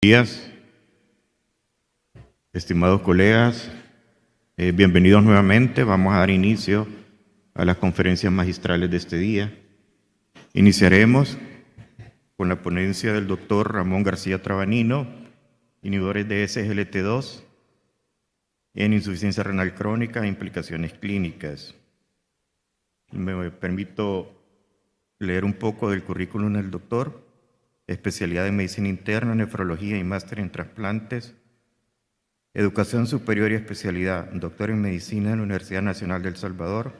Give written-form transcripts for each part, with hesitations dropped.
Días, estimados colegas, bienvenidos nuevamente. Vamos a dar inicio a las conferencias magistrales de este día. Iniciaremos con la ponencia del doctor Ramón García Trabanino, inhibidores de SGLT2 en insuficiencia renal crónica e implicaciones clínicas. Me permito leer un poco del currículum del doctor. Especialidad en medicina interna, nefrología y máster en trasplantes. Educación superior y especialidad, doctor en medicina en la Universidad Nacional de El Salvador.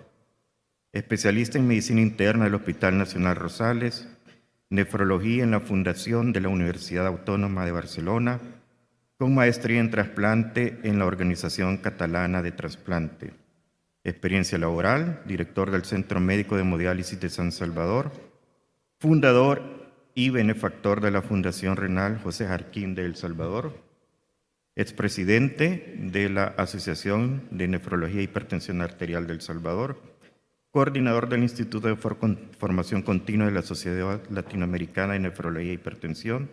Especialista en medicina interna del Hospital Nacional Rosales. Nefrología en la Fundación de la Universidad Autónoma de Barcelona, con maestría en trasplante en la Organización Catalana de Trasplante. Experiencia laboral, director del Centro Médico de Hemodiálisis de San Salvador, fundador y benefactor de la Fundación Renal José Jarquín de El Salvador, expresidente de la Asociación de Nefrología e Hipertensión Arterial de El Salvador, coordinador del Instituto de Formación Continua de la Sociedad Latinoamericana de Nefrología e Hipertensión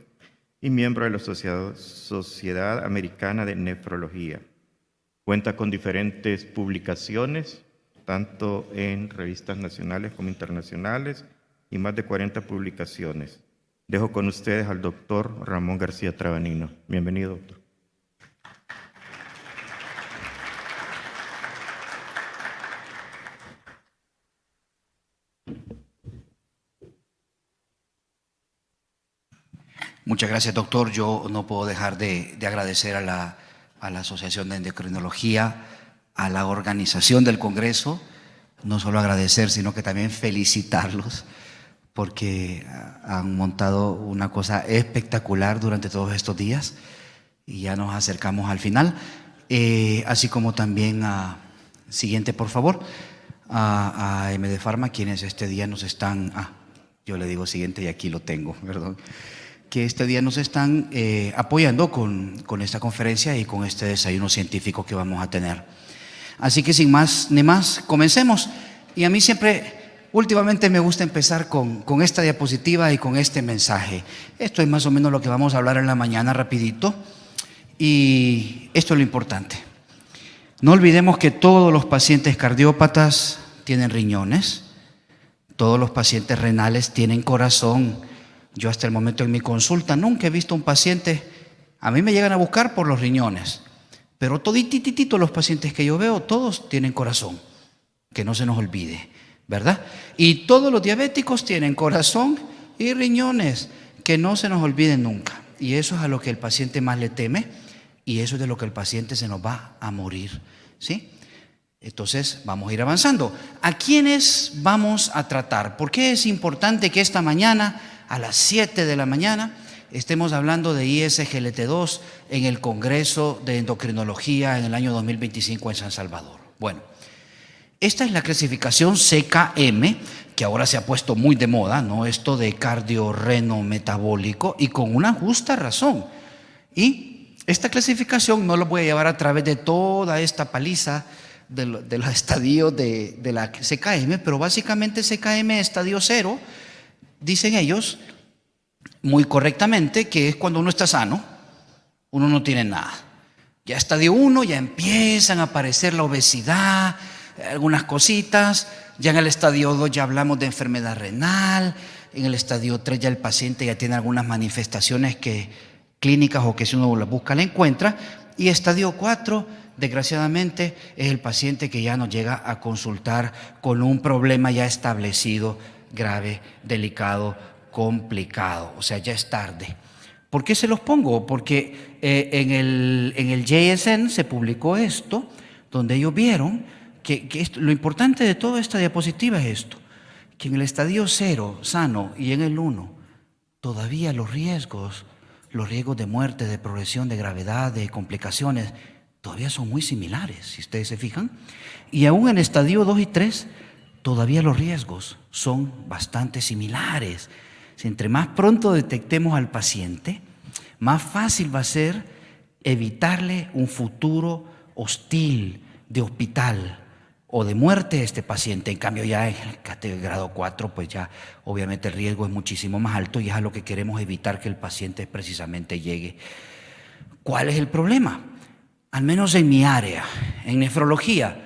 y miembro de la Sociedad Americana de Nefrología. Cuenta con diferentes publicaciones, tanto en revistas nacionales como internacionales, y más de 40 publicaciones. Dejo con ustedes al doctor Ramón García Trabanino. Bienvenido, doctor. Muchas gracias, doctor. Yo no puedo dejar de agradecer a la Asociación de Endocrinología, a la organización del Congreso, no solo agradecer, sino que también felicitarlos, porque han montado una cosa espectacular durante todos estos días y ya nos acercamos al final. Así como también siguiente, por favor, a MD Pharma, quienes este día nos están, yo le digo siguiente y aquí lo tengo, perdón, que este día nos están apoyando con esta conferencia y con este desayuno científico que vamos a tener. Así que sin más ni más, comencemos. Y a mí siempre, últimamente me gusta empezar con esta diapositiva y con este mensaje. Esto es más o menos lo que vamos a hablar en la mañana rapidito. Y esto es lo importante. No olvidemos que todos los pacientes cardiópatas tienen riñones, todos los pacientes renales tienen corazón. Yo hasta el momento en mi consulta nunca he visto un paciente, a mí me llegan a buscar por los riñones, pero todititito los pacientes que yo veo, todos tienen corazón, que no se nos olvide, ¿verdad? Y todos los diabéticos tienen corazón y riñones, que no se nos olviden nunca. Y eso es a lo que el paciente más le teme y eso es de lo que el paciente se nos va a morir, ¿sí? Entonces vamos a ir avanzando. ¿A quiénes vamos a tratar? ¿Por qué es importante que esta mañana a las 7 de la mañana estemos hablando de ISGLT2 en el Congreso de Endocrinología en el año 2025 en San Salvador? Bueno, esta es la clasificación CKM, que ahora se ha puesto muy de moda, ¿no? Esto de cardiorreno-metabólico, y con una justa razón. Y esta clasificación no lo voy a llevar a través de toda esta paliza de los estadios de la CKM, pero básicamente CKM estadio 0, dicen ellos, muy correctamente, que es cuando uno está sano, uno no tiene nada. Ya estadio 1 ya empiezan a aparecer la obesidad, algunas cositas. Ya en el estadio 2 ya hablamos de enfermedad renal. En el estadio 3 ya el paciente ya tiene algunas manifestaciones clínicas o que si uno las busca la encuentra. Y estadio 4, desgraciadamente, es el paciente que ya nos llega a consultar con un problema ya establecido, grave, delicado, complicado, o sea, ya es tarde. ¿Por qué se los pongo? Porque en el JSN se publicó esto, donde ellos vieron que lo importante de toda esta diapositiva es esto, que en el estadio 0, sano, y en el 1, todavía los riesgos de muerte, de progresión, de gravedad, de complicaciones, todavía son muy similares, si ustedes se fijan. Y aún en estadio 2 y 3, todavía los riesgos son bastante similares. Si entre más pronto detectemos al paciente, más fácil va a ser evitarle un futuro hostil de hospital o de muerte este paciente. En cambio, ya en el grado 4, pues ya obviamente el riesgo es muchísimo más alto y es a lo que queremos evitar que el paciente precisamente llegue. ¿Cuál es el problema? Al menos en mi área, en nefrología,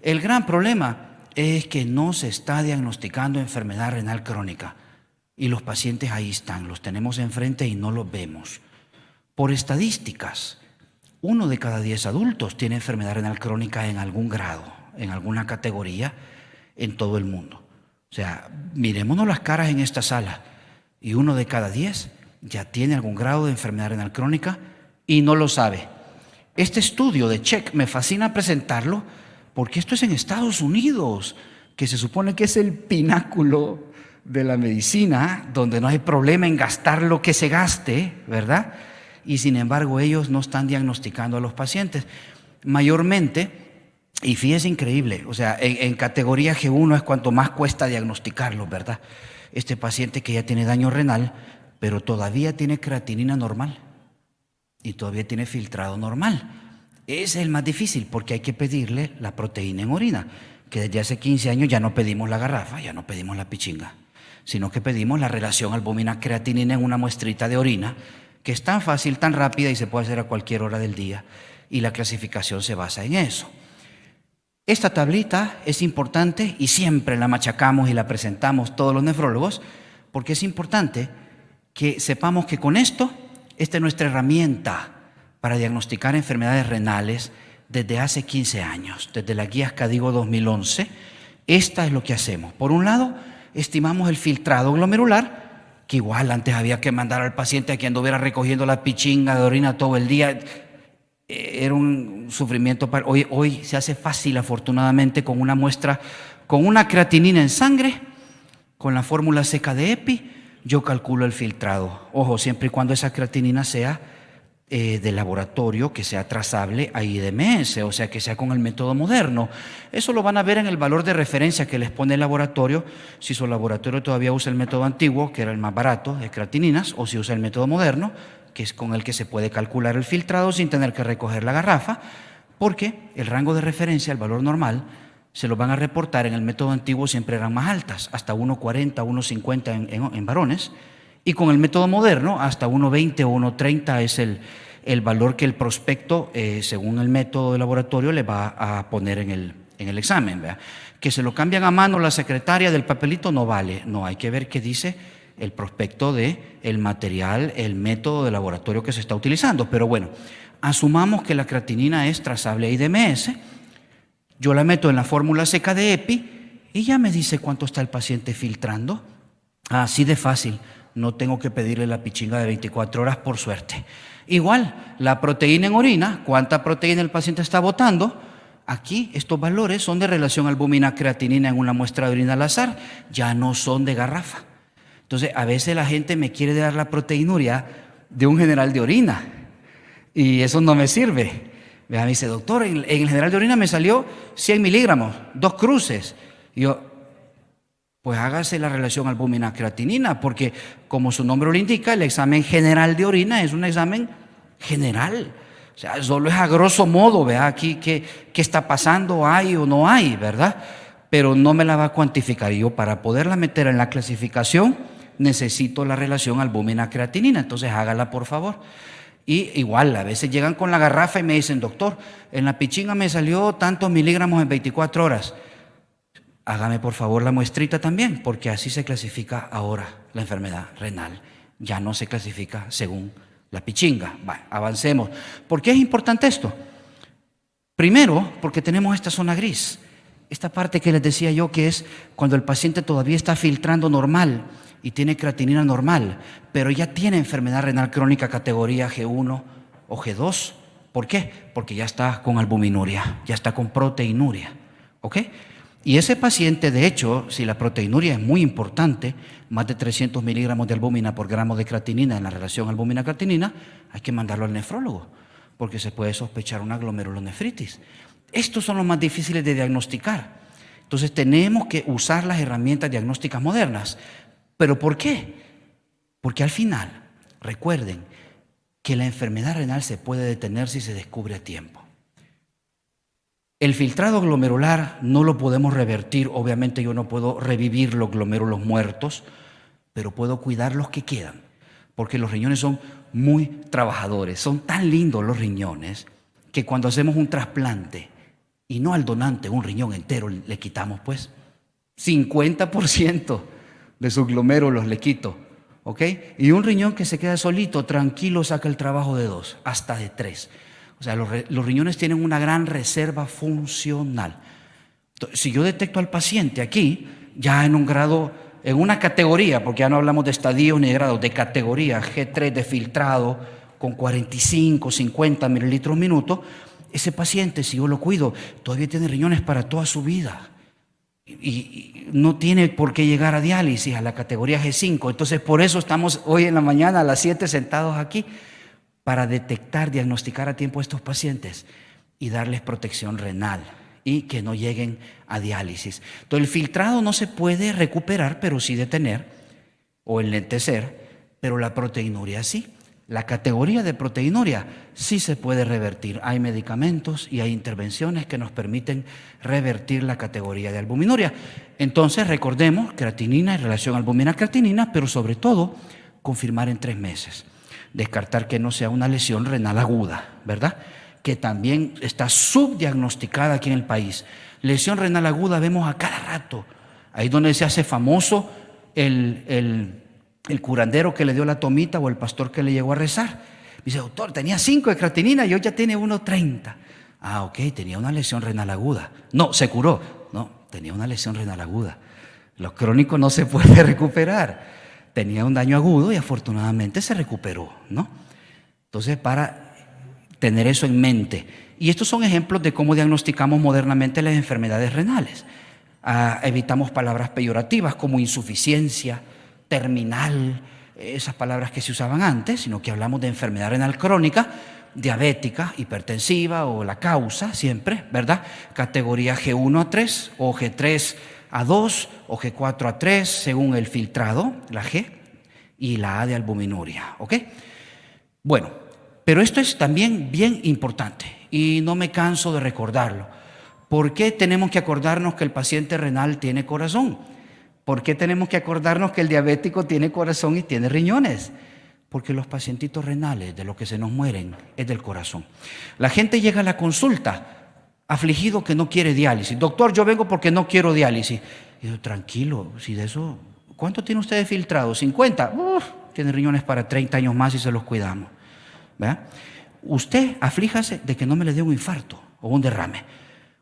el gran problema es que no se está diagnosticando enfermedad renal crónica y los pacientes ahí están, los tenemos enfrente y no los vemos. Por estadísticas, 1 de cada 10 adultos tiene enfermedad renal crónica en algún grado, en alguna categoría en todo el mundo. O sea, mirémonos las caras en esta sala y 1 de cada 10 ya tiene algún grado de enfermedad renal crónica y no lo sabe. Este estudio de CHEC me fascina presentarlo porque esto es en Estados Unidos, que se supone que es el pináculo de la medicina, donde no hay problema en gastar lo que se gaste, ¿verdad? Y sin embargo ellos no están diagnosticando a los pacientes. Mayormente, y fíjese increíble, o sea, en categoría G1 es cuanto más cuesta diagnosticarlos, ¿verdad? Este paciente que ya tiene daño renal, pero todavía tiene creatinina normal y todavía tiene filtrado normal. Ese es el más difícil porque hay que pedirle la proteína en orina, que desde hace 15 años ya no pedimos la garrafa, ya no pedimos la pichinga, sino que pedimos la relación albúmina-creatinina en una muestrita de orina, que es tan fácil, tan rápida y se puede hacer a cualquier hora del día, y la clasificación se basa en eso. Esta tablita es importante y siempre la machacamos y la presentamos todos los nefrólogos, porque es importante que sepamos que con esto, esta es nuestra herramienta para diagnosticar enfermedades renales desde hace 15 años, desde las guías CADIGO 2011. Esta es lo que hacemos. Por un lado, estimamos el filtrado glomerular, que igual antes había que mandar al paciente a quien anduviera recogiendo la pichinga de orina todo el día. Era un sufrimiento. Hoy se hace fácil, afortunadamente, con una muestra, con una creatinina en sangre, con la fórmula seca de EPI, yo calculo el filtrado. Ojo, siempre y cuando esa creatinina sea de laboratorio, que sea trazable a IDMS, o sea, que sea con el método moderno. Eso lo van a ver en el valor de referencia que les pone el laboratorio, si su laboratorio todavía usa el método antiguo, que era el más barato de creatininas, o si usa el método moderno, que es con el que se puede calcular el filtrado sin tener que recoger la garrafa, porque el rango de referencia, el valor normal, se lo van a reportar. En el método antiguo siempre eran más altas, hasta 1,40, 1,50 en varones, y con el método moderno hasta 1,20 o 1,30 es el valor que el prospecto, según el método de laboratorio, le va a poner en el examen, ¿verdad? Que se lo cambian a mano la secretaria del papelito no vale, no, hay que ver qué dice el prospecto de el material, el método de laboratorio que se está utilizando. Pero bueno, asumamos que la creatinina es trazable a IDMS, yo la meto en la fórmula seca de EPI y ya me dice cuánto está el paciente filtrando. Así de fácil, no tengo que pedirle la pichinga de 24 horas por suerte. Igual, la proteína en orina, cuánta proteína el paciente está botando. Aquí estos valores son de relación albúmina-creatinina en una muestra de orina al azar, ya no son de garrafa. Entonces, a veces la gente me quiere dar la proteinuria de un general de orina y eso no me sirve. Me dice, doctor, en el general de orina me salió 100 miligramos, 2 cruces. Y yo, pues hágase la relación albúmina-creatinina, porque como su nombre lo indica, el examen general de orina es un examen general. O sea, solo es a grosso modo, ¿verdad? Aquí qué está pasando, hay o no hay, ¿verdad? Pero no me la va a cuantificar. Y yo, para poderla meter en la clasificación, necesito la relación albúmina-creatinina. Entonces hágala, por favor. Y igual, a veces llegan con la garrafa y me dicen, doctor, en la pichinga me salió tantos miligramos en 24 horas. Hágame por favor la muestrita también, porque así se clasifica ahora la enfermedad renal. Ya no se clasifica según la pichinga. Bueno, avancemos. ¿Por qué es importante esto? Primero, porque tenemos esta zona gris. Esta parte que les decía yo, que es cuando el paciente todavía está filtrando normal y tiene creatinina normal, pero ya tiene enfermedad renal crónica categoría G1 o G2. ¿Por qué? Porque ya está con albuminuria, ya está con proteinuria. ¿Ok? Y ese paciente, de hecho, si la proteinuria es muy importante, más de 300 miligramos de albúmina por gramo de creatinina en la relación albúmina-creatinina, hay que mandarlo al nefrólogo, porque se puede sospechar una glomerulonefritis. Estos son los más difíciles de diagnosticar. Entonces tenemos que usar las herramientas diagnósticas modernas. ¿Pero por qué? Porque al final, recuerden que la enfermedad renal se puede detener si se descubre a tiempo. El filtrado glomerular no lo podemos revertir. Obviamente yo no puedo revivir los glomérulos muertos, pero puedo cuidar los que quedan, porque los riñones son muy trabajadores. Son tan lindos los riñones que cuando hacemos un trasplante y no al donante un riñón entero, le quitamos pues 50% de sus glomérulos, le quito, ¿ok? Y un riñón que se queda solito, tranquilo, saca el trabajo de 2, hasta de 3. O sea, los riñones tienen una gran reserva funcional. Entonces, si yo detecto al paciente aquí, ya en un grado, en una categoría, porque ya no hablamos de estadios ni de grados, de categoría, G3 de filtrado, con 45, 50 mililitros minuto, ese paciente, si yo lo cuido, todavía tiene riñones para toda su vida. Y no tiene por qué llegar a diálisis, a la categoría G5. Entonces, por eso estamos hoy en la mañana a las 7 sentados aquí, para detectar, diagnosticar a tiempo a estos pacientes y darles protección renal y que no lleguen a diálisis. Entonces, el filtrado no se puede recuperar, pero sí detener o enlentecer, pero la proteinuria sí. La categoría de proteinuria sí se puede revertir. Hay medicamentos y hay intervenciones que nos permiten revertir la categoría de albuminuria. Entonces, recordemos, creatinina en relación a albumina-creatinina, pero sobre todo, confirmar en 3 meses. Descartar que no sea una lesión renal aguda, ¿verdad? Que también está subdiagnosticada aquí en el país. Lesión renal aguda vemos a cada rato. Ahí donde se hace famoso el curandero que le dio la tomita o el pastor que le llegó a rezar. Dice, doctor, tenía 5 de creatinina y hoy ya tiene 1.30. Ah, ok, tenía una lesión renal aguda. No, se curó. No, tenía una lesión renal aguda. Los crónicos no se puede recuperar. Tenía un daño agudo y afortunadamente se recuperó, ¿no? Entonces, para tener eso en mente. Y estos son ejemplos de cómo diagnosticamos modernamente las enfermedades renales. Evitamos palabras peyorativas como insuficiencia, terminal, esas palabras que se usaban antes, sino que hablamos de enfermedad renal crónica, diabética, hipertensiva o la causa, siempre, ¿verdad? Categoría G1 a 3 o G3 a 2 o G4 a 3 según el filtrado, la G y la A de albuminuria, ¿ok? Bueno, pero esto es también bien importante y no me canso de recordarlo. ¿Por qué tenemos que acordarnos que el paciente renal tiene corazón? ¿Por qué tenemos que acordarnos que el diabético tiene corazón y tiene riñones? Porque los pacientitos renales de los que se nos mueren es del corazón. La gente llega a la consulta afligido que no quiere diálisis. Doctor, yo vengo porque no quiero diálisis. Y yo, tranquilo, si de eso, ¿cuánto tiene usted de filtrado? 50. Tiene riñones para 30 años más y se los cuidamos. ¿Verdad? Usted aflíjase de que no me le dé un infarto o un derrame.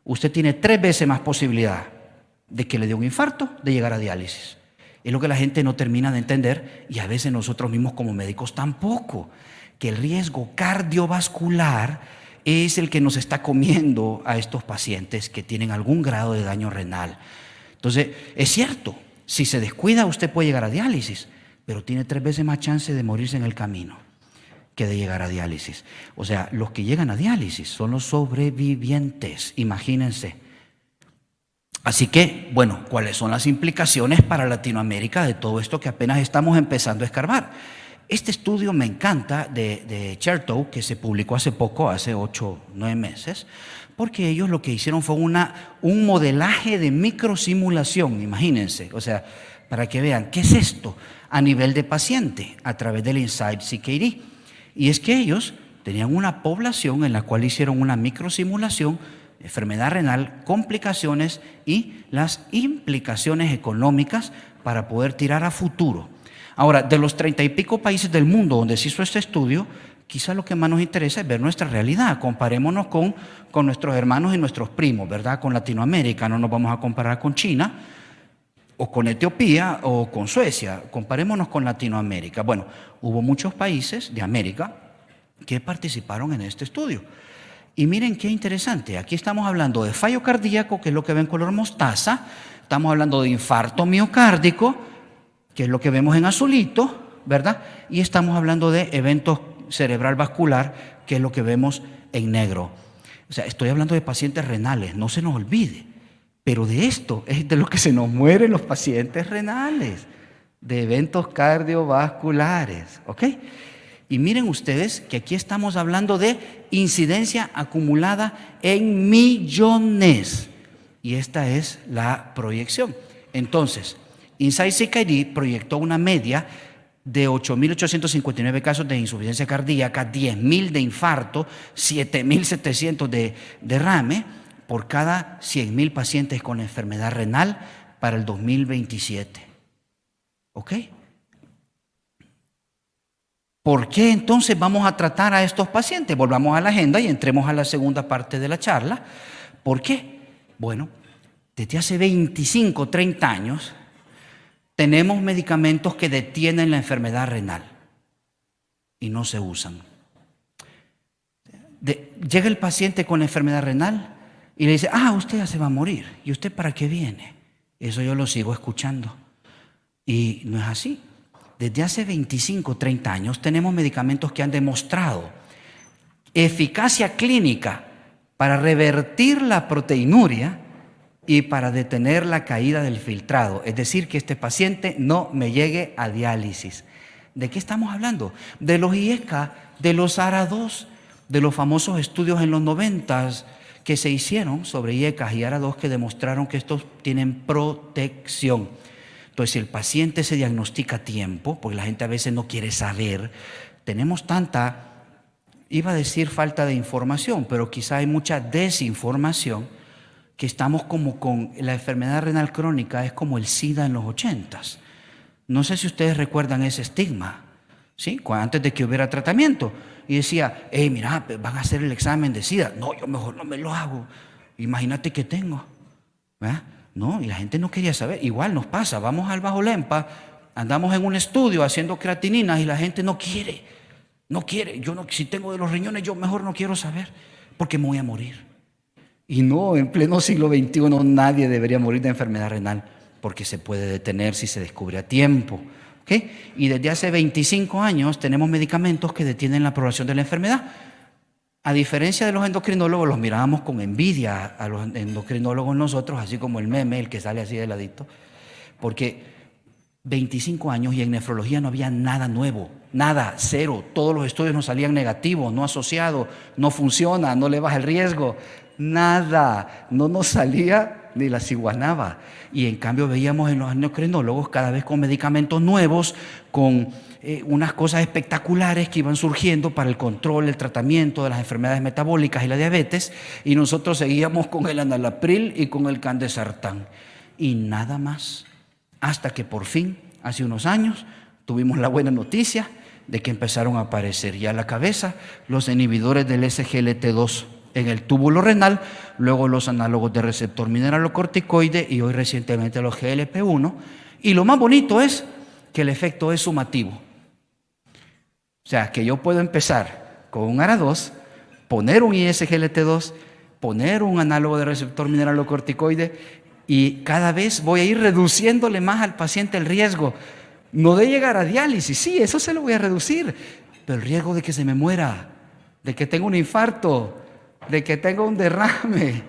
Usted tiene 3 veces más posibilidad de que le dé un infarto, de llegar a diálisis. Es lo que la gente no termina de entender y a veces nosotros mismos como médicos tampoco, que el riesgo cardiovascular es el que nos está comiendo a estos pacientes que tienen algún grado de daño renal. Entonces, es cierto, si se descuida usted puede llegar a diálisis, pero tiene 3 veces más chance de morirse en el camino que de llegar a diálisis. O sea, los que llegan a diálisis son los sobrevivientes, imagínense. Así que, bueno, ¿cuáles son las implicaciones para Latinoamérica de todo esto que apenas estamos empezando a escarbar? Este estudio me encanta de Chertow, que se publicó hace poco, hace 8, 9 meses, porque ellos lo que hicieron fue un modelaje de microsimulación, imagínense, o sea, para que vean qué es esto a nivel de paciente a través del Insight CKD. Y es que ellos tenían una población en la cual hicieron una microsimulación, enfermedad renal, complicaciones y las implicaciones económicas para poder tirar a futuro. Ahora, de los 30 y pico países del mundo donde se hizo este estudio, quizá lo que más nos interesa es ver nuestra realidad. Comparémonos con nuestros hermanos y nuestros primos, ¿verdad? Con Latinoamérica, no nos vamos a comparar con China o con Etiopía o con Suecia. Comparémonos con Latinoamérica. Bueno, hubo muchos países de América que participaron en este estudio. Y miren qué interesante, aquí estamos hablando de fallo cardíaco, que es lo que ven color mostaza, estamos hablando de infarto miocárdico, que es lo que vemos en azulito, ¿verdad? Y estamos hablando de eventos cerebral vascular, que es lo que vemos en negro. O sea, estoy hablando de pacientes renales, no se nos olvide, pero de esto es de lo que se nos mueren los pacientes renales, de eventos cardiovasculares, ¿ok? Y miren ustedes que aquí estamos hablando de incidencia acumulada en millones. Y esta es la proyección. Entonces, Insight CKD proyectó una media de 8.859 casos de insuficiencia cardíaca, 10.000 de infarto, 7.700 de derrame por cada 100.000 pacientes con enfermedad renal para el 2027. ¿Ok? ¿Por qué entonces vamos a tratar a estos pacientes? Volvamos a la agenda y entremos a la segunda parte de la charla. ¿Por qué? Bueno, desde hace 25, 30 años tenemos medicamentos que detienen la enfermedad renal y no se usan. Llega el paciente con enfermedad renal y le dice, usted ya se va a morir. ¿Y usted para qué viene? Eso yo lo sigo escuchando. Y no es así. Desde hace 25, 30 años tenemos medicamentos que han demostrado eficacia clínica para revertir la proteinuria y para detener la caída del filtrado. Es decir, que este paciente no me llegue a diálisis. ¿De qué estamos hablando? De los IECA, de los ARA2, de los famosos estudios en los 90s que se hicieron sobre IECA y ARA2 que demostraron que estos tienen protección. Entonces, si el paciente se diagnostica a tiempo, porque la gente a veces no quiere saber, tenemos tanta, iba a decir falta de información, pero quizá hay mucha desinformación, que estamos como con la enfermedad renal crónica, es como el SIDA en los 80s. No sé si ustedes recuerdan ese estigma, ¿sí? Antes de que hubiera tratamiento. Y decía, mira, van a hacer el examen de SIDA. No, yo mejor no me lo hago. Imagínate que tengo. ¿Verdad? No, y la gente no quería saber. Igual nos pasa, vamos al Bajo Lempa, andamos en un estudio haciendo creatininas y la gente no quiere. No quiere. Yo no, si tengo de los riñones, yo mejor no quiero saber porque me voy a morir. Y no, en pleno siglo XXI nadie debería morir de enfermedad renal porque se puede detener si se descubre a tiempo. ¿Okay? Y desde hace 25 años tenemos medicamentos que detienen la progresión de la enfermedad. A diferencia de los endocrinólogos, los mirábamos con envidia a los endocrinólogos nosotros, así como el meme, el que sale así de ladito, porque 25 años y en nefrología no había nada nuevo, nada, cero. Todos los estudios nos salían negativos, no asociados, no funciona, no le baja el riesgo, nada, no nos salía ni la ciguanaba. Y en cambio veíamos en los endocrinólogos cada vez con medicamentos nuevos, con unas cosas espectaculares que iban surgiendo para el control, el tratamiento de las enfermedades metabólicas y la diabetes, y nosotros seguíamos con el enalapril y con el candesartán y nada más, hasta que por fin, hace unos años, tuvimos la buena noticia de que empezaron a aparecer ya a la cabeza los inhibidores del SGLT2 en el túbulo renal, luego los análogos de receptor mineralocorticoide y hoy recientemente los GLP-1, y lo más bonito es que el efecto es sumativo. O sea, que yo puedo empezar con un ARA2, poner un ISGLT2, poner un análogo de receptor mineralocorticoide y cada vez voy a ir reduciéndole más al paciente el riesgo, no de llegar a diálisis, sí, eso se lo voy a reducir, pero el riesgo de que se me muera, de que tenga un infarto, de que tenga un derrame,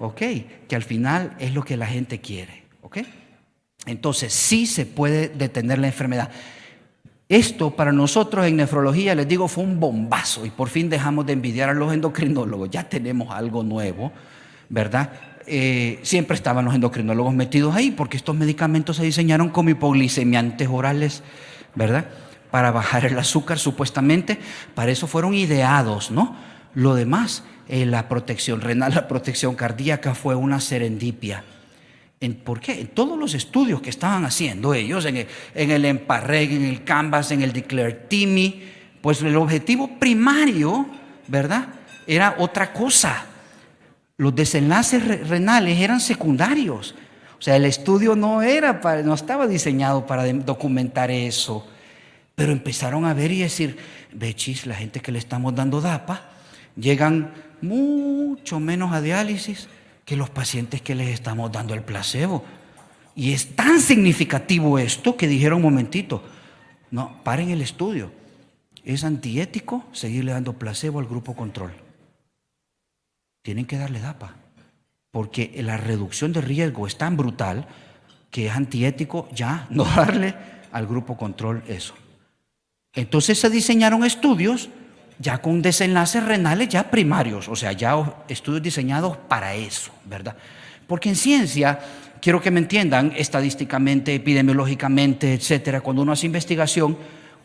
¿ok? Que al final es lo que la gente quiere, ¿ok? Entonces sí se puede detener la enfermedad. Esto para nosotros en nefrología, les digo, fue un bombazo y por fin dejamos de envidiar a los endocrinólogos. Ya tenemos algo nuevo, ¿verdad? Siempre estaban los endocrinólogos metidos ahí porque estos medicamentos se diseñaron como hipoglicemiantes orales, ¿verdad? Para bajar el azúcar supuestamente, para eso fueron ideados, ¿no? Lo demás, la protección renal, la protección cardíaca fue una serendipia. ¿Por qué? En todos los estudios que estaban haciendo ellos, en el EMPA-REG, en el CANVAS, en el DECLARE-TIMI, pues el objetivo primario, ¿verdad?, era otra cosa. Los desenlaces renales eran secundarios. O sea, el estudio no estaba diseñado para documentar eso. Pero empezaron a ver y decir, vechis, la gente que le estamos dando DAPA, llegan mucho menos a diálisis que los pacientes que les estamos dando el placebo. Y es tan significativo esto que dijeron, un momentito, no, paren el estudio. Es antiético seguirle dando placebo al grupo control. Tienen que darle DAPA, porque la reducción de riesgo es tan brutal que es antiético ya no darle al grupo control eso. Entonces se diseñaron estudios ya con desenlaces renales ya primarios, o sea, ya estudios diseñados para eso, ¿verdad? Porque en ciencia, quiero que me entiendan, estadísticamente, epidemiológicamente, etcétera, cuando uno hace investigación,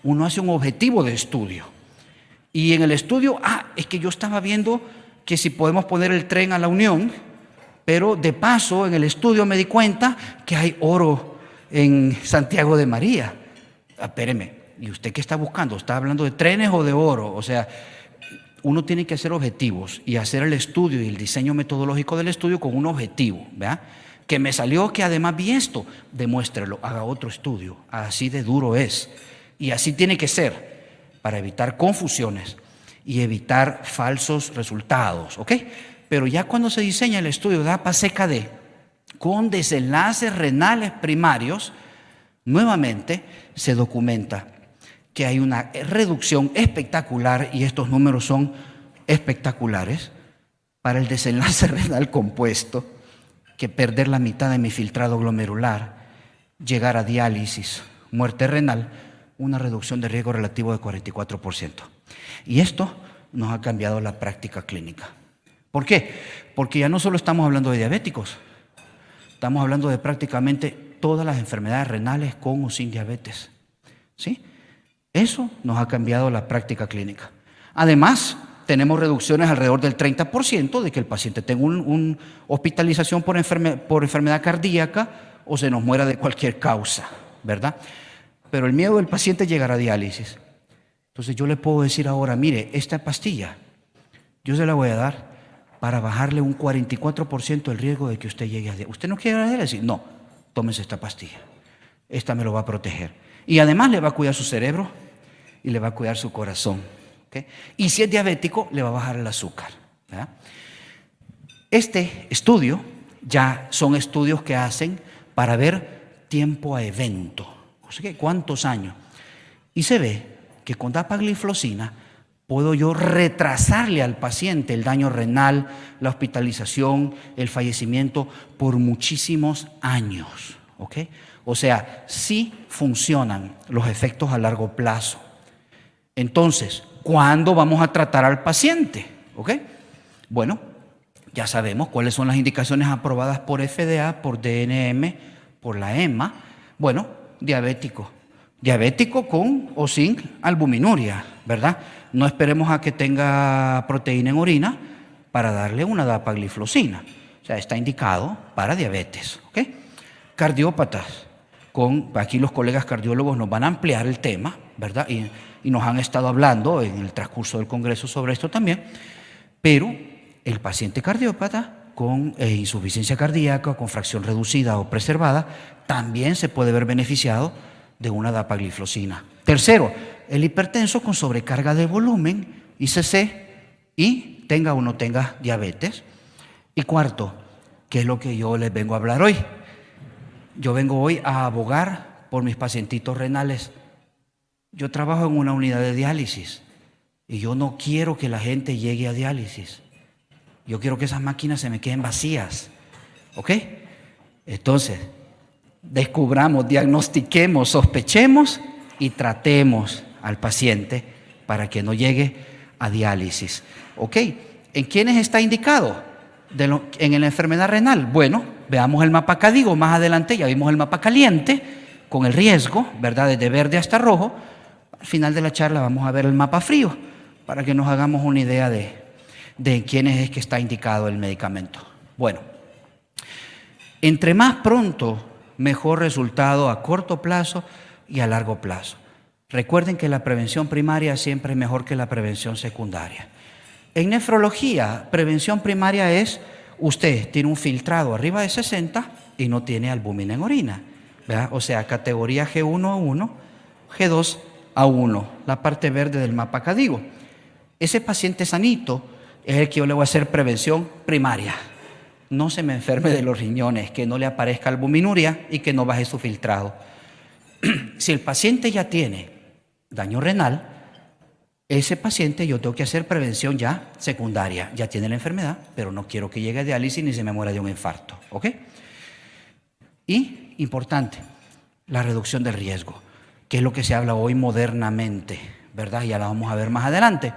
uno hace un objetivo de estudio. Y en el estudio, es que yo estaba viendo que si podemos poner el tren a la Unión, pero de paso en el estudio me di cuenta que hay oro en Santiago de María. Espéreme, ¿y usted qué está buscando? ¿Está hablando de trenes o de oro? O sea, uno tiene que hacer objetivos y hacer el estudio y el diseño metodológico del estudio con un objetivo, ¿verdad? Que me salió que además vi esto, demuéstrelo, haga otro estudio, así de duro es. Y así tiene que ser, para evitar confusiones y evitar falsos resultados, ¿ok? Pero ya cuando se diseña el estudio de APA-CKD con desenlaces renales primarios, nuevamente se documenta que hay una reducción espectacular, y estos números son espectaculares, para el desenlace renal compuesto, que perder la mitad de mi filtrado glomerular, llegar a diálisis, muerte renal, una reducción de riesgo relativo de 44%. Y esto nos ha cambiado la práctica clínica. ¿Por qué? Porque ya no solo estamos hablando de diabéticos, estamos hablando de prácticamente todas las enfermedades renales con o sin diabetes. ¿Sí? Eso nos ha cambiado la práctica clínica. Además, tenemos reducciones alrededor del 30% de que el paciente tenga una hospitalización por enfermedad cardíaca o se nos muera de cualquier causa, ¿verdad? Pero el miedo del paciente es llegar a diálisis. Entonces yo le puedo decir ahora, mire, esta pastilla yo se la voy a dar para bajarle un 44% el riesgo de que usted llegue a diálisis. ¿Usted no quiere llegar a diálisis? No, tómese esta pastilla. Esta me lo va a proteger. Y además le va a cuidar su cerebro y le va a cuidar su corazón. ¿Okay? Y si es diabético, le va a bajar el azúcar, ¿verdad? Este estudio ya son estudios que hacen para ver tiempo a evento. O sea, ¿cuántos años? Y se ve que con dapagliflozina puedo yo retrasarle al paciente el daño renal, la hospitalización, el fallecimiento por muchísimos años. ¿Ok? O sea, sí funcionan los efectos a largo plazo. Entonces, ¿cuándo vamos a tratar al paciente? ¿Ok? Bueno, ya sabemos cuáles son las indicaciones aprobadas por FDA, por DNM, por la EMA. Bueno, diabético. Diabético con o sin albuminuria, ¿verdad? No esperemos a que tenga proteína en orina para darle una dapagliflozina. O sea, está indicado para diabetes, ¿ok? Cardiópatas. Aquí los colegas cardiólogos nos van a ampliar el tema, ¿verdad? Y nos han estado hablando en el transcurso del Congreso sobre esto también. Pero el paciente cardiópata con insuficiencia cardíaca, con fracción reducida o preservada, también se puede ver beneficiado de una dapagliflozina. Tercero, el hipertenso con sobrecarga de volumen, ICC, y tenga o no tenga diabetes. Y cuarto, ¿qué es lo que yo les vengo a hablar hoy? Yo vengo hoy a abogar por mis pacientitos renales. Yo trabajo en una unidad de diálisis y yo no quiero que la gente llegue a diálisis. Yo quiero que esas máquinas se me queden vacías. ¿Ok? Entonces, descubramos, diagnostiquemos, sospechemos y tratemos al paciente para que no llegue a diálisis. ¿Ok? ¿En quiénes está indicado? En la enfermedad renal. Bueno, veamos el mapa CADIGO más adelante. Ya vimos el mapa caliente con el riesgo, ¿verdad? Desde verde hasta rojo. Al final de la charla vamos a ver el mapa frío para que nos hagamos una idea de quiénes es que está indicado el medicamento. Bueno, entre más pronto, mejor resultado a corto plazo y a largo plazo. Recuerden que la prevención primaria siempre es mejor que la prevención secundaria. En nefrología, prevención primaria es usted tiene un filtrado arriba de 60 y no tiene albúmina en orina, ¿verdad? O sea, categoría G1A1, G2A1, la parte verde del mapa CADIGO. Ese paciente sanito es el que yo le voy a hacer prevención primaria. No se me enferme de los riñones, que no le aparezca albuminuria y que no baje su filtrado. Si el paciente ya tiene daño renal, ese paciente yo tengo que hacer prevención ya secundaria. Ya tiene la enfermedad, pero no quiero que llegue a diálisis ni se me muera de un infarto. ¿Ok? Y, importante, la reducción del riesgo. que es lo que se habla hoy modernamente, ¿verdad? Ya la vamos a ver más adelante.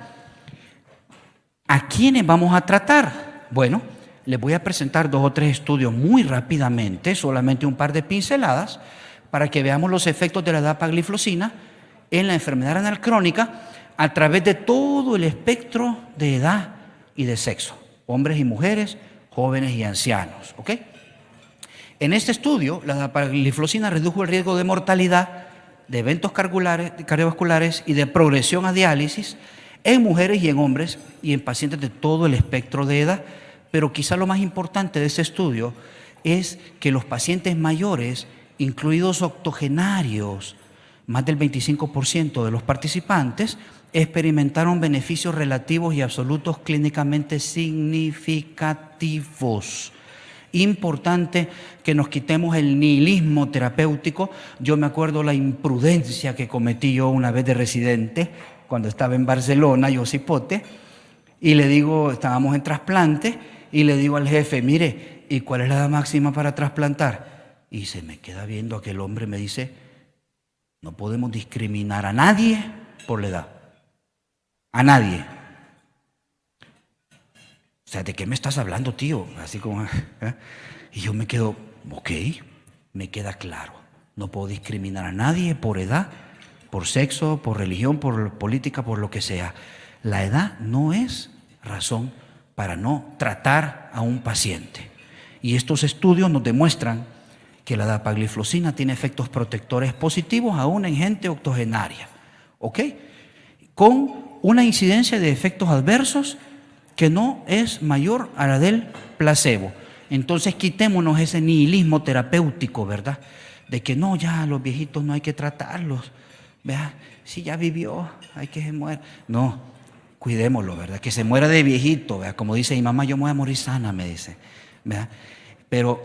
¿A quiénes vamos a tratar? Bueno, les voy a presentar 2 o 3 estudios muy rápidamente, solamente un par de pinceladas, para que veamos los efectos de la dapagliflozina en la enfermedad renal crónica a través de todo el espectro de edad y de sexo, hombres y mujeres, jóvenes y ancianos, ¿ok? En este estudio, la dapagliflozina redujo el riesgo de mortalidad, de eventos cardiovasculares y de progresión a diálisis en mujeres y en hombres y en pacientes de todo el espectro de edad. Pero quizá lo más importante de este estudio es que los pacientes mayores, incluidos octogenarios, más del 25% de los participantes, experimentaron beneficios relativos y absolutos clínicamente significativos. Importante que nos quitemos el nihilismo terapéutico. Yo me acuerdo la imprudencia que cometí yo una vez de residente cuando estaba en Barcelona, yo cipote, y le digo, estábamos en trasplante, y le digo al jefe, mire, ¿y cuál es la edad máxima para trasplantar? Y se me queda viendo aquel hombre, me dice, no podemos discriminar a nadie por la edad. A nadie. O sea, ¿de qué me estás hablando, tío? Así como, ¿eh? Y yo me quedo, ok, me queda claro. No puedo discriminar a nadie por edad, por sexo, por religión, por política, por lo que sea. La edad no es razón para no tratar a un paciente. Y estos estudios nos demuestran que la dapagliflozina tiene efectos protectores positivos aún en gente octogenaria, ¿ok? Con una incidencia de efectos adversos que no es mayor a la del placebo. Entonces quitémonos ese nihilismo terapéutico, ¿verdad? De que no, ya los viejitos no hay que tratarlos, ¿verdad? Si ya vivió, hay que se muera. No, cuidémoslo, ¿verdad? Que se muera de viejito, ¿verdad? Como dice mi mamá, yo me voy a morir sana, me dice, ¿verdad? Pero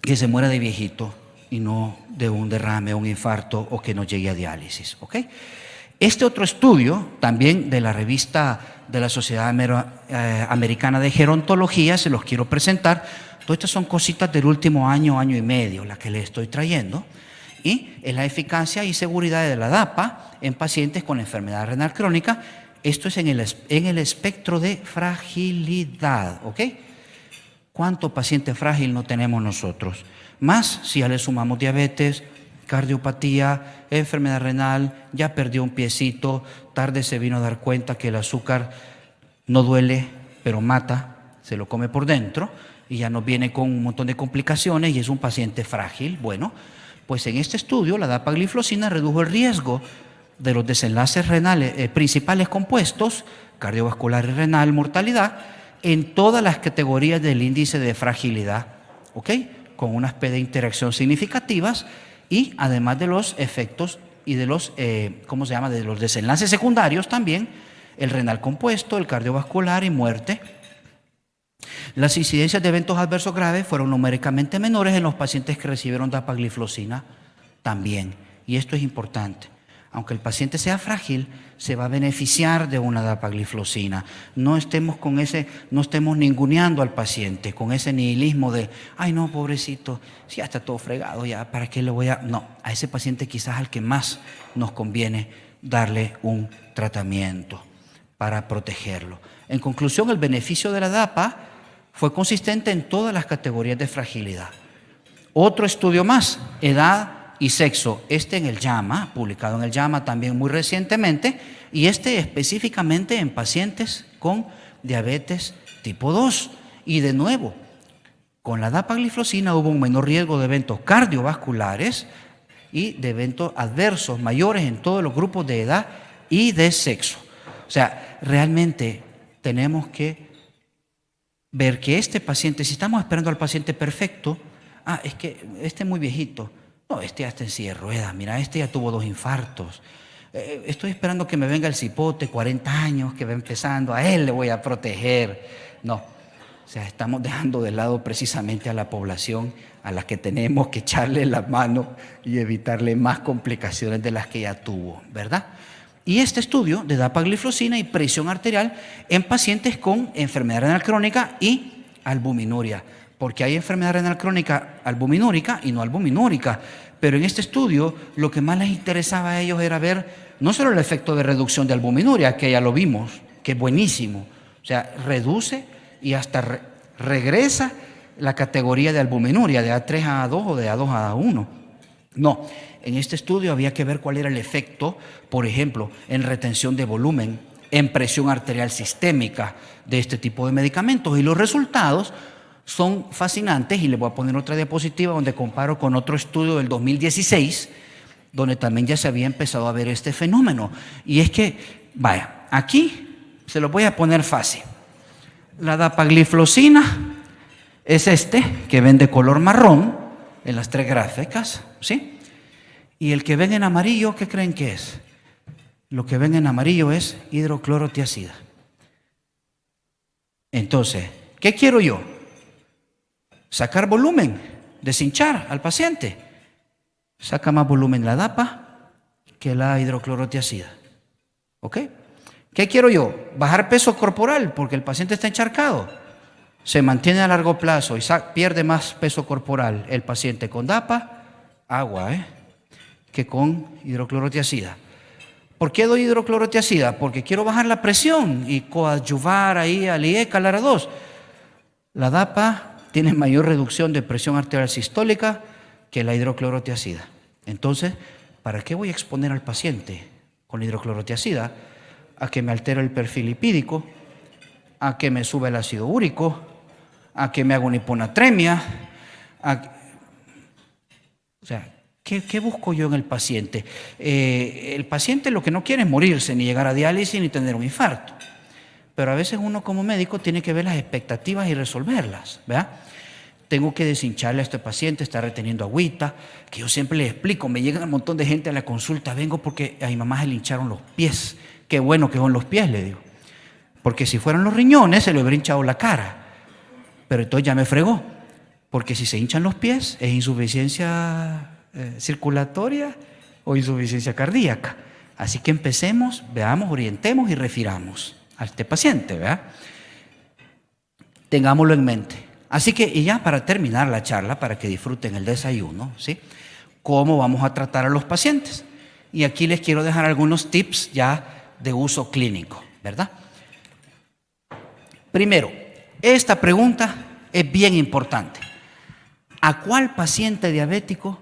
que se muera de viejito y no de un derrame, un infarto o que no llegue a diálisis, ¿ok? Este otro estudio, también de la revista de la Sociedad Americana de Gerontología, se los quiero presentar. Todas estas son cositas del último año, año y medio, las que les estoy trayendo. Y es la eficacia y seguridad de la DAPA en pacientes con enfermedad renal crónica. Esto es en el espectro de fragilidad, ¿ok? ¿Cuánto paciente frágil no tenemos nosotros? Más si ya le sumamos diabetes, cardiopatía, enfermedad renal, ya perdió un piecito, tarde se vino a dar cuenta que el azúcar no duele, pero mata, se lo come por dentro y ya nos viene con un montón de complicaciones y es un paciente frágil. Bueno, pues en este estudio la dapagliflozina redujo el riesgo de los desenlaces renales principales compuestos, cardiovascular y renal, mortalidad, en todas las categorías del índice de fragilidad, ¿ok? Con unas P de interacción significativas y además de los efectos y de los, ¿cómo se llama?, de los desenlaces secundarios también, el renal compuesto, el cardiovascular y muerte. Las incidencias de eventos adversos graves fueron numéricamente menores en los pacientes que recibieron dapagliflozina también. Y esto es importante. Aunque el paciente sea frágil, se va a beneficiar de una dapagliflozina. No estemos ninguneando al paciente con ese nihilismo de, ay no, pobrecito, si ya está todo fregado, ya, ¿para qué le voy a...? No, a ese paciente quizás al que más nos conviene darle un tratamiento para protegerlo. En conclusión, el beneficio de la DAPA fue consistente en todas las categorías de fragilidad. Otro estudio más, edad y sexo, este en el JAMA, publicado en el JAMA también muy recientemente, y este específicamente en pacientes con diabetes tipo 2. Y de nuevo, con la dapagliflozina hubo un menor riesgo de eventos cardiovasculares y de eventos adversos mayores en todos los grupos de edad y de sexo. O sea, realmente tenemos que ver que este paciente, si estamos esperando al paciente perfecto, es que este es muy viejito, no, este ya está en silla de ruedas, mira, este ya tuvo 2 infartos, estoy esperando que me venga el cipote, 40 años, que va empezando, a él le voy a proteger. No, o sea, estamos dejando de lado precisamente a la población a la que tenemos que echarle la mano y evitarle más complicaciones de las que ya tuvo, ¿verdad? Y este estudio de dapagliflozina y presión arterial en pacientes con enfermedad renal crónica y albuminuria, porque hay enfermedad renal crónica albuminúrica y no albuminúrica, Pero en este estudio lo que más les interesaba a ellos era ver no solo el efecto de reducción de albuminuria, que ya lo vimos, que es buenísimo, o sea, reduce y hasta regresa la categoría de albuminuria de A3 a A2 o de A2 a A1. No, en este estudio había que ver cuál era el efecto, por ejemplo, en retención de volumen, en presión arterial sistémica de este tipo de medicamentos, y los resultados son fascinantes. Y les voy a poner otra diapositiva donde comparo con otro estudio del 2016, donde también ya se había empezado a ver este fenómeno. Y es que, vaya, aquí se lo voy a poner fácil. La dapagliflozina es que ven de color marrón en las 3 gráficas, ¿sí? Y el que ven en amarillo, ¿qué creen que es? Lo que ven en amarillo es hidroclorotiazida. Entonces, ¿qué quiero yo? Sacar volumen, deshinchar al paciente. Saca más volumen la DAPA que la hidroclorotiazida. ¿Ok? ¿Qué quiero yo? Bajar peso corporal porque el paciente está encharcado. Se mantiene a largo plazo y pierde más peso corporal el paciente con DAPA, agua, que con hidroclorotiazida. ¿Por qué doy hidroclorotiazida? Porque quiero bajar la presión y coadyuvar ahí al IECA, al ARA2. La DAPA tiene mayor reducción de presión arterial sistólica que la hidroclorotiazida. Entonces, ¿para qué voy a exponer al paciente con hidroclorotiazida? A que me altere el perfil lipídico, a que me sube el ácido úrico, a que me haga una hiponatremia. O sea, ¿qué busco yo en el paciente? El paciente lo que no quiere es morirse, ni llegar a diálisis, ni tener un infarto. Pero a veces uno como médico tiene que ver las expectativas y resolverlas, ¿verdad? Tengo que deshincharle a este paciente, está reteniendo agüita, que yo siempre le explico. Me llegan un montón de gente a la consulta, vengo porque a mi mamá se le hincharon los pies. Qué bueno que son los pies, le digo. Porque si fueran los riñones, se le hubiera hinchado la cara. Pero entonces ya me fregó. Porque si se hinchan los pies, es insuficiencia circulatoria o insuficiencia cardíaca. Así que empecemos, veamos, orientemos y refiramos a este paciente, ¿verdad? Tengámoslo en mente. Así que, y ya para terminar la charla, para que disfruten el desayuno, ¿sí? ¿Cómo vamos a tratar a los pacientes? Y aquí les quiero dejar algunos tips ya de uso clínico, ¿verdad? Primero, esta pregunta es bien importante. ¿A cuál paciente diabético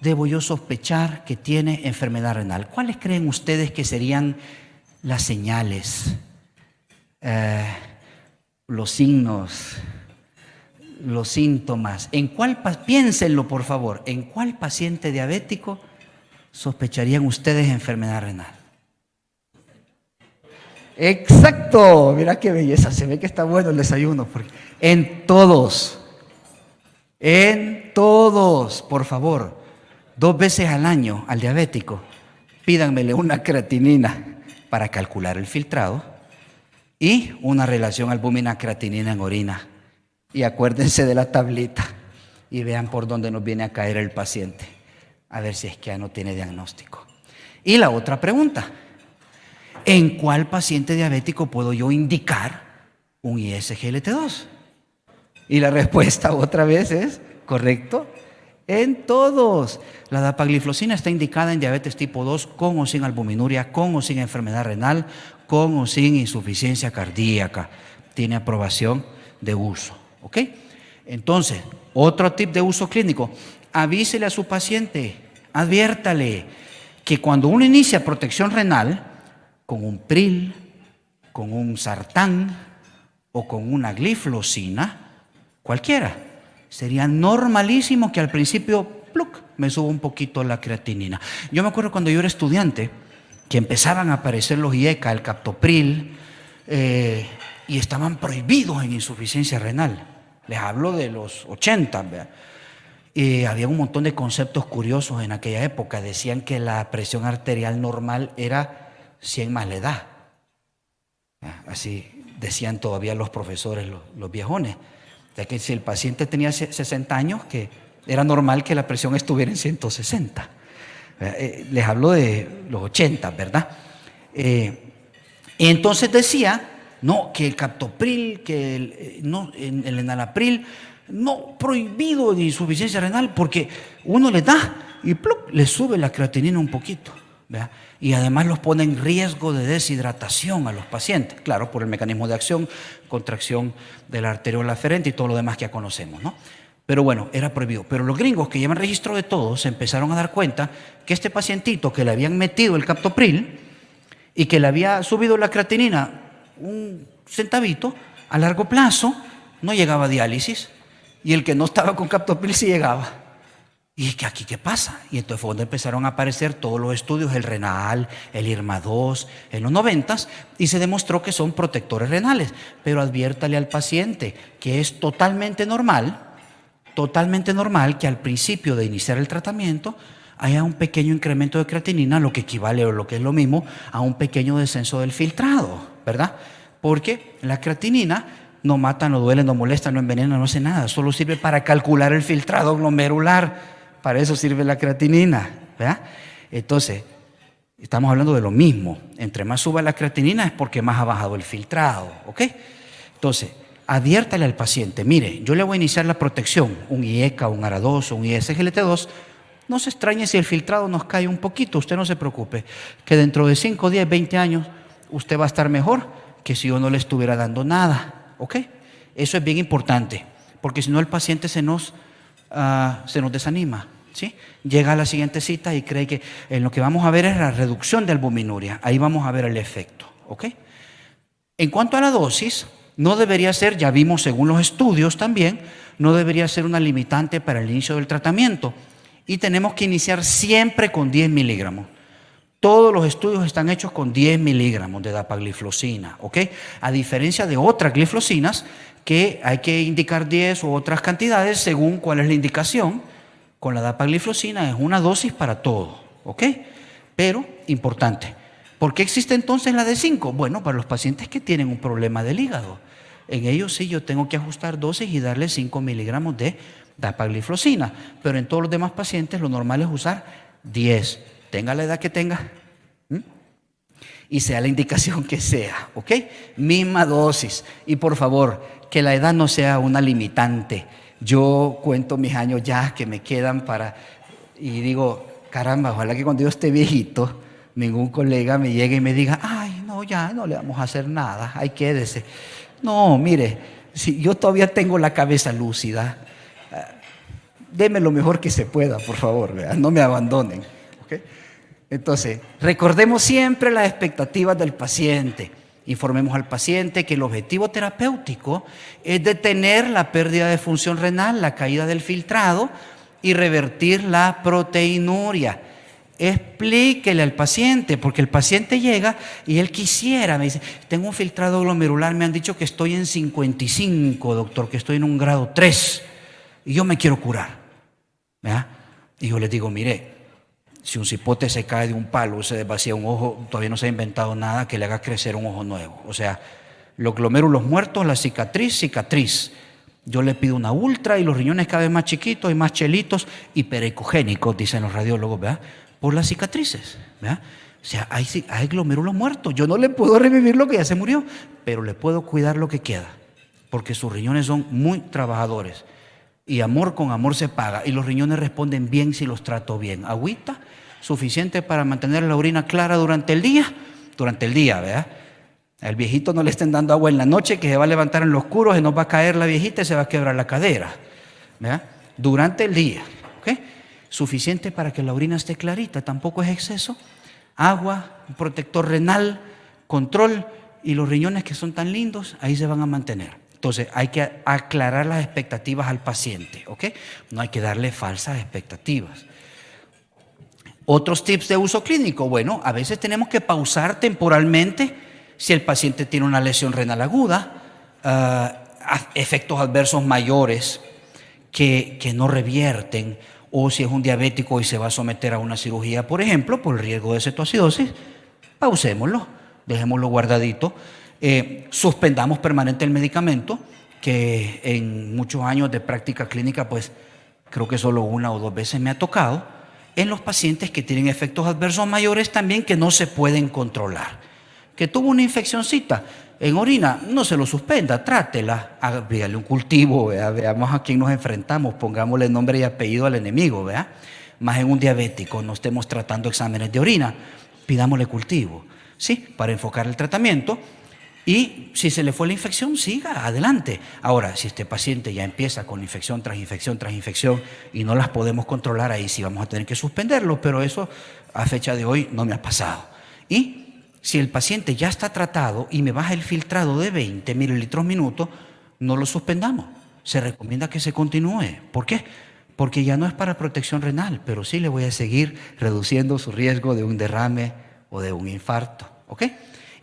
debo yo sospechar que tiene enfermedad renal? ¿Cuáles creen ustedes que serían las señales, los signos, los síntomas? Piénsenlo, por favor. ¿En cuál paciente diabético sospecharían ustedes enfermedad renal? Exacto, mira qué belleza, se ve que está bueno el desayuno. En todos, por favor, 2 veces al año al diabético, pídanmele una creatinina para calcular el filtrado y una relación albúmina-creatinina en orina. Y acuérdense de la tablita y vean por dónde nos viene a caer el paciente, a ver si es que ya no tiene diagnóstico. Y la otra pregunta, ¿en cuál paciente diabético puedo yo indicar un ISGLT2? Y la respuesta otra vez es, ¿correcto? En todos. La dapagliflozina está indicada en diabetes tipo 2 con o sin albuminuria, con o sin enfermedad renal, con o sin insuficiencia cardíaca. Tiene aprobación de uso, ¿ok? Entonces, otro tip de uso clínico, avísele a su paciente, adviértale que cuando uno inicia protección renal, con un pril, con un sartán o con una gliflozina, cualquiera, sería normalísimo que al principio me suba un poquito la creatinina. Yo me acuerdo cuando yo era estudiante que empezaban a aparecer los IECA, el captopril, y estaban prohibidos en insuficiencia renal. Les hablo de los 80, ¿verdad? Había un montón de conceptos curiosos en aquella época. Decían que la presión arterial normal era 100 más la edad. Así decían todavía los profesores, los viejones. O sea que si el paciente tenía 60 años, que era normal que la presión estuviera en 160. Les hablo de los 80, ¿verdad? Y entonces decía, no, que el captopril, que el enalapril, no, prohibido de insuficiencia renal, porque uno les da y ¡pluc!, le sube la creatinina un poquito, ¿verdad? Y además los pone en riesgo de deshidratación a los pacientes, claro, por el mecanismo de acción, contracción de la arteriola aferente y todo lo demás que ya conocemos, ¿no? Pero bueno, era prohibido. Pero los gringos que llevan registro de todo se empezaron a dar cuenta que este pacientito que le habían metido el captopril y que le había subido la creatinina un centavito, a largo plazo no llegaba a diálisis, y el que no estaba con captopril sí llegaba. ¿Y es que aquí qué pasa? Y entonces fue donde empezaron a aparecer todos los estudios, el renal, el IRMA-2, en los 90s, y se demostró que son protectores renales. Pero adviértale al paciente que es totalmente normal que al principio de iniciar el tratamiento haya un pequeño incremento de creatinina, lo que equivale o lo que es lo mismo a un pequeño descenso del filtrado, ¿verdad? Porque la creatinina no mata, no duele, no molesta, no envenena, no hace nada, solo sirve para calcular el filtrado glomerular. Para eso sirve la creatinina, ¿verdad? Entonces, estamos hablando de lo mismo. Entre más suba la creatinina es porque más ha bajado el filtrado, ¿ok? Entonces, adviértale al paciente, mire, yo le voy a iniciar la protección, un IECA, un ARA2 o un ISGLT2. No se extrañe si el filtrado nos cae un poquito, usted no se preocupe, que dentro de 5, 10, 20 años usted va a estar mejor que si yo no le estuviera dando nada, ¿ok? Eso es bien importante, porque si no el paciente se nos desanima, ¿sí? Llega a la siguiente cita y cree que en lo que vamos a ver es la reducción de albuminuria. Ahí vamos a ver el efecto, ¿ok? En cuanto a la dosis, no debería ser, ya vimos según los estudios también, no debería ser una limitante para el inicio del tratamiento, y tenemos que iniciar siempre con 10 miligramos. Todos los estudios están hechos con 10 miligramos de dapagliflozina, ¿ok? A diferencia de otras gliflocinas que hay que indicar 10 u otras cantidades según cuál es la indicación. Con la dapagliflozina es una dosis para todo, ¿ok? Pero, importante, ¿por qué existe entonces la de 5? Bueno, para los pacientes que tienen un problema del hígado. En ellos sí yo tengo que ajustar dosis y darle 5 miligramos de dapagliflozina, pero en todos los demás pacientes lo normal es usar 10, tenga la edad que tenga y sea la indicación que sea, ¿ok? Misma dosis. Y por favor, que la edad no sea una limitante. Yo cuento mis años ya que me quedan y digo, caramba, ojalá que cuando yo esté viejito, ningún colega me llegue y me diga, ay, no, ya no le vamos a hacer nada, ahí quédese. No, mire, si yo todavía tengo la cabeza lúcida, deme lo mejor que se pueda, por favor, ¿verdad? No me abandonen, ¿ok? Entonces, recordemos siempre las expectativas del paciente. Informemos al paciente que el objetivo terapéutico es detener la pérdida de función renal, la caída del filtrado y revertir la proteinuria. Explíquele al paciente, porque el paciente llega y él quisiera, me dice, tengo un filtrado glomerular, me han dicho que estoy en 55, doctor, que estoy en un grado 3 y yo me quiero curar, ¿verdad? Y yo les digo, mire, si un cipote se cae de un palo, se desvacía un ojo, todavía no se ha inventado nada que le haga crecer un ojo nuevo. O sea, los glomérulos muertos, la cicatriz. Yo le pido una ultra y los riñones cada vez más chiquitos y más chelitos, hiperecogénicos, dicen los radiólogos, ¿verdad? Por las cicatrices, ¿verdad? O sea, hay glomérulos muertos. Yo no le puedo revivir lo que ya se murió, pero le puedo cuidar lo que queda, porque sus riñones son muy trabajadores. Y amor con amor se paga. Y los riñones responden bien si los trato bien. Agüita, suficiente para mantener la orina clara durante el día, ¿verdad? Al viejito no le estén dando agua en la noche, que se va a levantar en lo oscuro, se nos va a caer la viejita y se va a quebrar la cadera, ¿verdad? Durante el día, ¿ok? Suficiente para que la orina esté clarita, tampoco es exceso. Agua, un protector renal, control, y los riñones que son tan lindos, ahí se van a mantener. Entonces hay que aclarar las expectativas al paciente, ¿ok? No hay que darle falsas expectativas. Otros tips de uso clínico, bueno, a veces tenemos que pausar temporalmente si el paciente tiene una lesión renal aguda, efectos adversos mayores que no revierten, o si es un diabético y se va a someter a una cirugía, por ejemplo, por el riesgo de cetoacidosis, pausémoslo, dejémoslo guardadito. Suspendamos permanente el medicamento, que en muchos años de práctica clínica, pues creo que solo 1 o 2 veces me ha tocado, en los pacientes que tienen efectos adversos mayores también que no se pueden controlar. Que tuvo una infeccioncita en orina, no se lo suspenda, trátela, hágale un cultivo, ¿verdad? Veamos a quién nos enfrentamos, pongámosle nombre y apellido al enemigo, ¿verdad? más en un diabético no estemos tratando exámenes de orina, pidámosle cultivo, ¿sí? Para enfocar el tratamiento. Y si se le fue la infección, siga adelante. Ahora, si este paciente ya empieza con infección tras infección tras infección y no las podemos controlar, ahí sí vamos a tener que suspenderlo, pero eso a fecha de hoy no me ha pasado. Y si el paciente ya está tratado y me baja el filtrado de 20 mililitros minuto, no lo suspendamos. Se recomienda que se continúe. ¿Por qué? Porque ya no es para protección renal, pero sí le voy a seguir reduciendo su riesgo de un derrame o de un infarto. ¿Ok?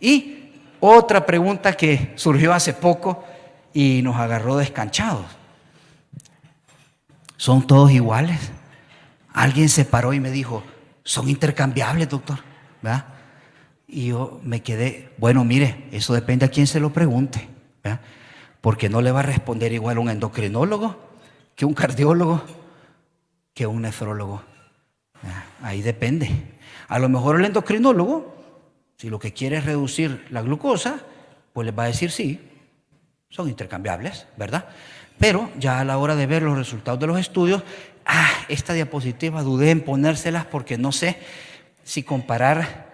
Y otra pregunta que surgió hace poco y nos agarró descanchados. ¿Son todos iguales? Alguien se paró y me dijo, son intercambiables, doctor, ¿verdad? Y yo me quedé, bueno, mire, eso depende a quién se lo pregunte, ¿verdad? Porque no le va a responder igual un endocrinólogo que un cardiólogo que un nefrólogo. Ahí depende. A lo mejor el endocrinólogo, si lo que quiere es reducir la glucosa, pues les va a decir sí, son intercambiables, ¿verdad? Pero ya a la hora de ver los resultados de los estudios, esta diapositiva dudé en ponérselas porque no sé si comparar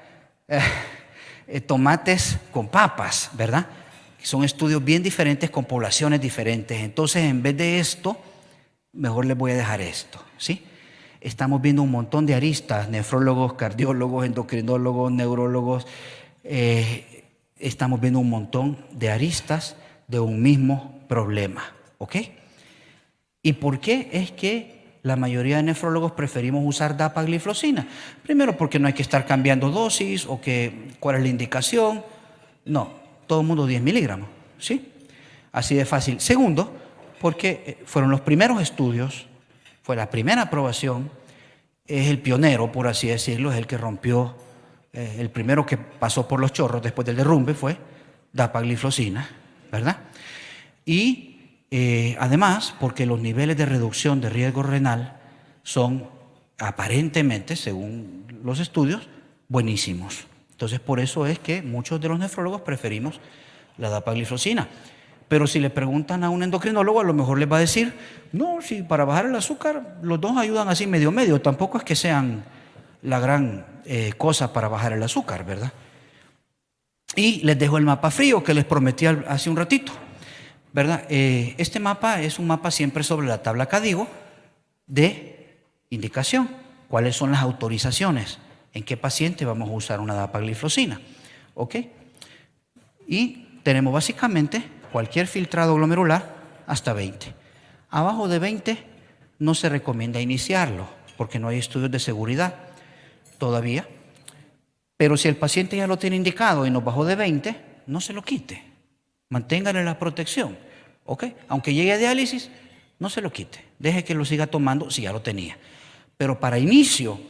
tomates con papas, ¿verdad? Son estudios bien diferentes con poblaciones diferentes. Entonces, en vez de esto, mejor les voy a dejar esto, ¿sí? Estamos viendo un montón de aristas, nefrólogos, cardiólogos, endocrinólogos, neurólogos. Estamos viendo un montón de aristas de un mismo problema, ¿ok? ¿Y por qué es que la mayoría de nefrólogos preferimos usar dapagliflozina? Primero, porque no hay que estar cambiando dosis o cuál es la indicación. No, todo el mundo 10 miligramos, ¿sí? Así de fácil. Segundo, porque fueron los primeros estudios, fue la primera aprobación, es el pionero, por así decirlo, es el que rompió, el primero que pasó por los chorros después del derrumbe fue dapagliflozina, ¿verdad? Y además, porque los niveles de reducción de riesgo renal son aparentemente, según los estudios, buenísimos. Entonces, por eso es que muchos de los nefrólogos preferimos la dapagliflozina. Pero si le preguntan a un endocrinólogo, a lo mejor les va a decir, no, si para bajar el azúcar, los dos ayudan así medio. Tampoco es que sean la gran cosa para bajar el azúcar, ¿verdad? Y les dejo el mapa frío que les prometí hace un ratito, ¿verdad? Este mapa es un mapa siempre sobre la tabla CADIGO de indicación. ¿Cuáles son las autorizaciones? ¿En qué paciente vamos a usar una dapagliflozina? ¿Ok? Y tenemos básicamente cualquier filtrado glomerular hasta 20. Abajo de 20 no se recomienda iniciarlo porque no hay estudios de seguridad todavía. Pero si el paciente ya lo tiene indicado y nos bajó de 20, no se lo quite. Manténgale la protección. ¿Ok? Aunque llegue a diálisis, no se lo quite. Deje que lo siga tomando si ya lo tenía. Pero para inicio,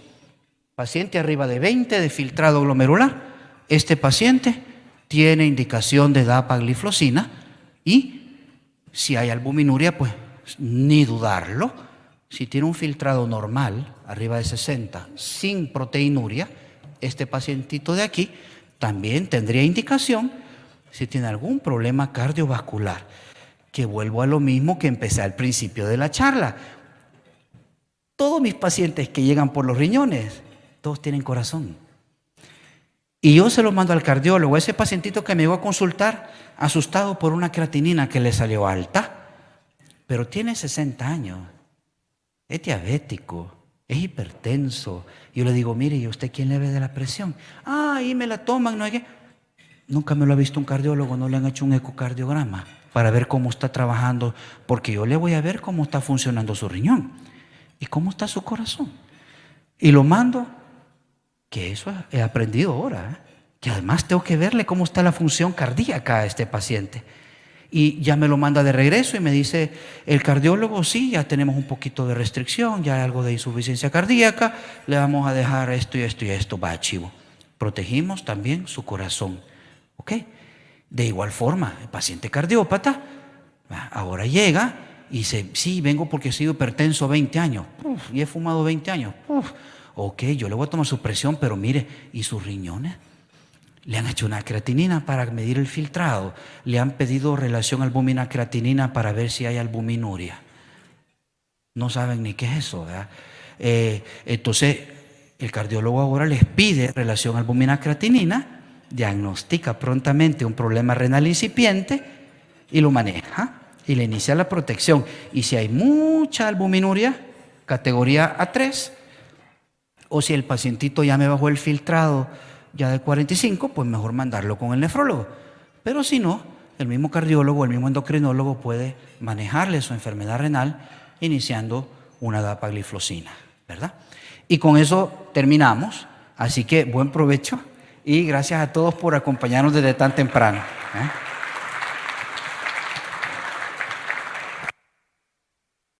paciente arriba de 20 de filtrado glomerular, este paciente tiene indicación de dapagliflozina y si hay albuminuria, pues ni dudarlo. Si tiene un filtrado normal, arriba de 60, sin proteinuria, este pacientito de aquí también tendría indicación si tiene algún problema cardiovascular, que vuelvo a lo mismo que empecé al principio de la charla. Todos mis pacientes que llegan por los riñones, todos tienen corazón. Y yo se lo mando al cardiólogo, ese pacientito que me llegó a consultar, asustado por una creatinina que le salió alta, pero tiene 60 años, es diabético, es hipertenso. Yo le digo, mire, ¿y usted quién le ve de la presión? Ahí me la toman, no hay que... Nunca me lo ha visto un cardiólogo, no le han hecho un ecocardiograma para ver cómo está trabajando, porque yo le voy a ver cómo está funcionando su riñón y cómo está su corazón. Y lo mando, que eso he aprendido ahora, que además tengo que verle cómo está la función cardíaca a este paciente. Y ya me lo manda de regreso y me dice el cardiólogo, sí, ya tenemos un poquito de restricción, ya hay algo de insuficiencia cardíaca, le vamos a dejar esto y esto y esto, va chivo. Protegimos también su corazón, ¿ok? De igual forma, el paciente cardiópata ahora llega y dice, sí, vengo porque he sido hipertenso 20 años, y he fumado 20 años, ok, yo le voy a tomar su presión, pero mire, ¿y sus riñones? Le han hecho una creatinina para medir el filtrado. Le han pedido relación albúmina-creatinina para ver si hay albuminuria. No saben ni qué es eso, ¿verdad? Entonces, el cardiólogo ahora les pide relación albumina-creatinina, diagnostica prontamente un problema renal incipiente y lo maneja y le inicia la protección. Y si hay mucha albuminuria, categoría A3, o si el pacientito ya me bajó el filtrado ya de 45, pues mejor mandarlo con el nefrólogo. Pero si no, el mismo cardiólogo, el mismo endocrinólogo puede manejarle su enfermedad renal iniciando una dapagliflozina, ¿verdad? Y con eso terminamos. Así que buen provecho y gracias a todos por acompañarnos desde tan temprano, ¿eh?